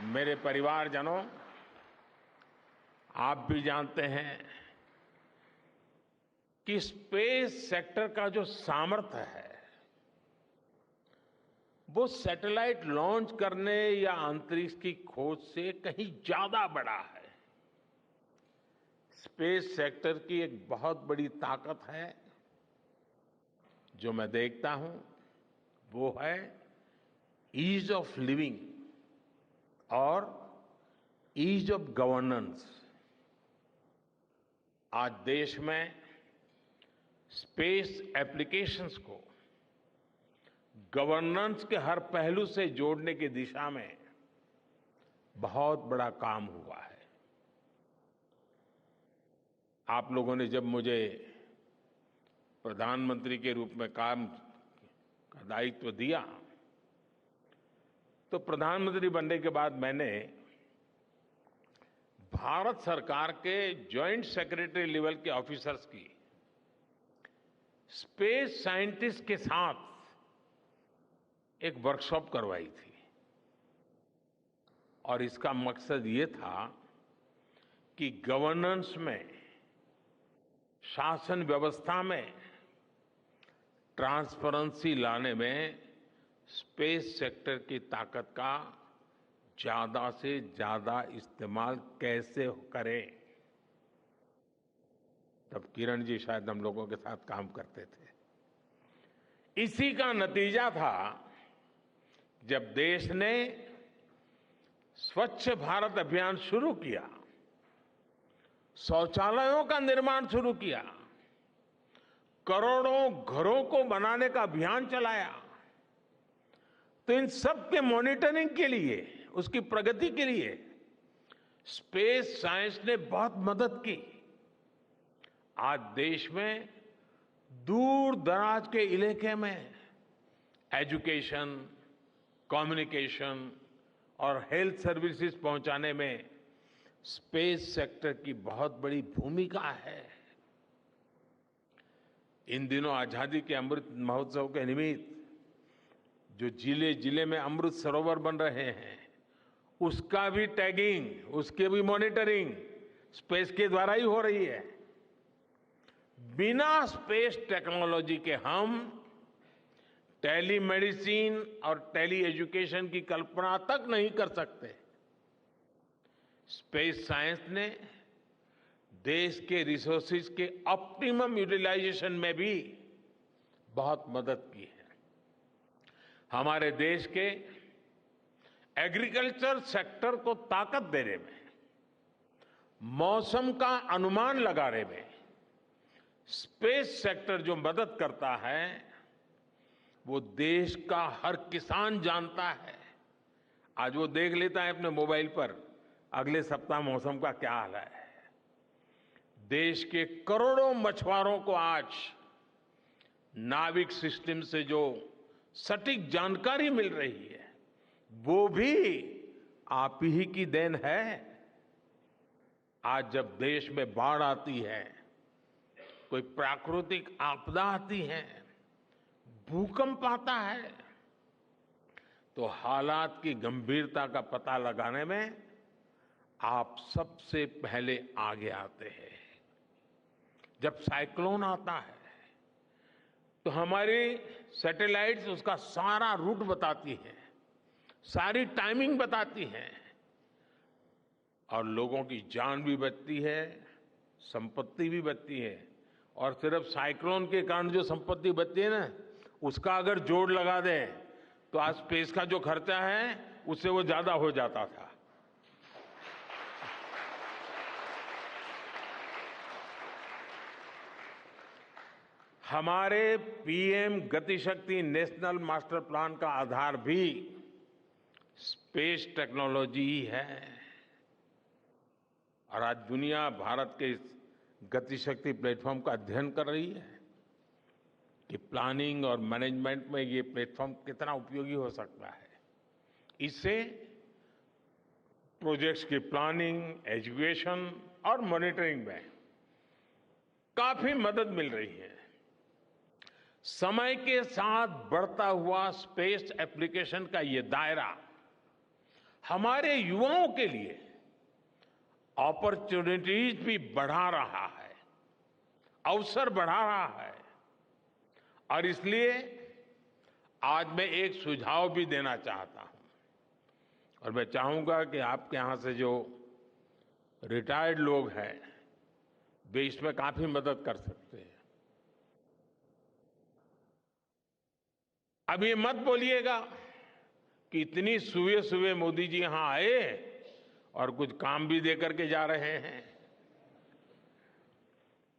मेरे परिवारजनों, आप भी जानते हैं कि स्पेस सेक्टर का जो सामर्थ्य है वो सैटेलाइट लॉन्च करने या अंतरिक्ष की खोज से कहीं ज्यादा बड़ा है। स्पेस सेक्टर की एक बहुत बड़ी ताकत है जो मैं देखता हूं, वो है ईज ऑफ लिविंग और ईज ऑफ गवर्नेंस। आज देश में स्पेस एप्लीकेशंस को गवर्नेंस के हर पहलू से जोड़ने की दिशा में बहुत बड़ा काम हुआ है। आप लोगों ने जब मुझे प्रधानमंत्री के रूप में काम का दायित्व दिया तो प्रधानमंत्री बनने के बाद मैंने भारत सरकार के जॉइंट सेक्रेटरी लेवल के ऑफिसर्स की स्पेस साइंटिस्ट के साथ एक वर्कशॉप करवाई थी और इसका मकसद ये था कि गवर्नेंस में, शासन व्यवस्था में ट्रांसपेरेंसी लाने में स्पेस सेक्टर की ताकत का ज्यादा से ज्यादा इस्तेमाल कैसे करें। तब किरण जी शायद हम लोगों के साथ काम करते थे। इसी का नतीजा था जब देश ने स्वच्छ भारत अभियान शुरू किया, शौचालयों का निर्माण शुरू किया, करोड़ों घरों को बनाने का अभियान चलाया। तो इन सब के मॉनिटरिंग के लिए, उसकी प्रगति के लिए स्पेस साइंस ने बहुत मदद की। आज देश में दूर दराज के इलाके में एजुकेशन, कम्युनिकेशन और हेल्थ सर्विसेज पहुंचाने में स्पेस सेक्टर की बहुत बड़ी भूमिका है। इन दिनों आजादी के अमृत महोत्सव के निमित्त जो जिले जिले में अमृत सरोवर बन रहे हैं, उसका भी टैगिंग, उसके भी मॉनिटरिंग स्पेस के द्वारा ही हो रही है। बिना स्पेस टेक्नोलॉजी के हम टेलीमेडिसिन और टेली एजुकेशन की कल्पना तक नहीं कर सकते। स्पेस साइंस ने देश के रिसोर्सेज के ऑप्टिमम यूटिलाइजेशन में भी बहुत मदद की है। हमारे देश के एग्रीकल्चर सेक्टर को ताकत देने में, मौसम का अनुमान लगाने में स्पेस सेक्टर जो मदद करता है वो देश का हर किसान जानता है। आज वो देख लेता है अपने मोबाइल पर अगले सप्ताह मौसम का क्या हाल है। देश के करोड़ों मछुआरों को आज नाविक सिस्टम से जो सटीक जानकारी मिल रही है वो भी आप ही की देन है। आज जब देश में बाढ़ आती है, कोई प्राकृतिक आपदा आती है, भूकंप आता है, तो हालात की गंभीरता का पता लगाने में आप सबसे पहले आगे आते हैं। जब साइक्लोन आता है तो हमारी सैटेलाइट्स उसका सारा रूट बताती हैं, सारी टाइमिंग बताती हैं और लोगों की जान भी बचती है, संपत्ति भी बचती है। और सिर्फ साइक्लोन के कारण जो संपत्ति बचती है ना, उसका अगर जोड़ लगा दें तो आज स्पेस का जो खर्चा है उससे वो ज्यादा हो जाता था। हमारे PM Gatishakti national master plan का आधार भी स्पेस टेक्नोलॉजी ही है। और आज दुनिया भारत के इस गतिशक्ति प्लेटफॉर्म का अध्ययन कर रही है कि प्लानिंग और मैनेजमेंट में ये प्लेटफॉर्म कितना उपयोगी हो सकता है। इससे प्रोजेक्ट्स की प्लानिंग, एजुकेशन और मॉनिटरिंग में काफी मदद मिल रही है। समय के साथ बढ़ता हुआ स्पेस एप्लीकेशन का ये दायरा हमारे युवाओं के लिए अपॉर्चुनिटीज भी बढ़ा रहा है, अवसर बढ़ा रहा है। और इसलिए आज मैं एक सुझाव भी देना चाहता हूं और मैं चाहूंगा कि आपके यहां से जो रिटायर्ड लोग हैं वे इसमें काफी मदद कर सकते हैं। अब ये मत बोलिएगा कि इतनी सुबह सुबह मोदी जी यहां आए और कुछ काम भी देकर के जा रहे हैं।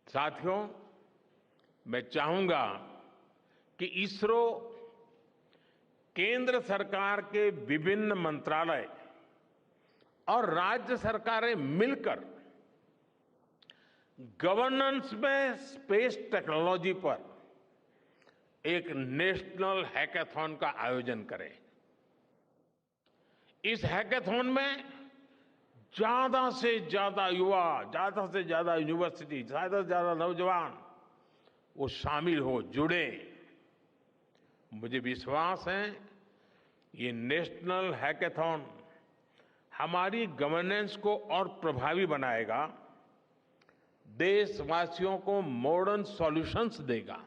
साथियों, मैं चाहूंगा कि इसरो केंद्र सरकार के विभिन्न मंत्रालय और राज्य सरकारें मिलकर गवर्नेंस में स्पेस टेक्नोलॉजी पर एक नेशनल हैकाथॉन का आयोजन करें। इस हैकाथॉन में ज्यादा से ज्यादा युवा, ज्यादा से ज्यादा यूनिवर्सिटी, ज्यादा से ज्यादा नौजवान वो शामिल हो, जुड़े। मुझे विश्वास है ये नेशनल हैकाथॉन हमारी गवर्नेंस को और प्रभावी बनाएगा, देशवासियों को मॉडर्न सॉल्यूशंस देगा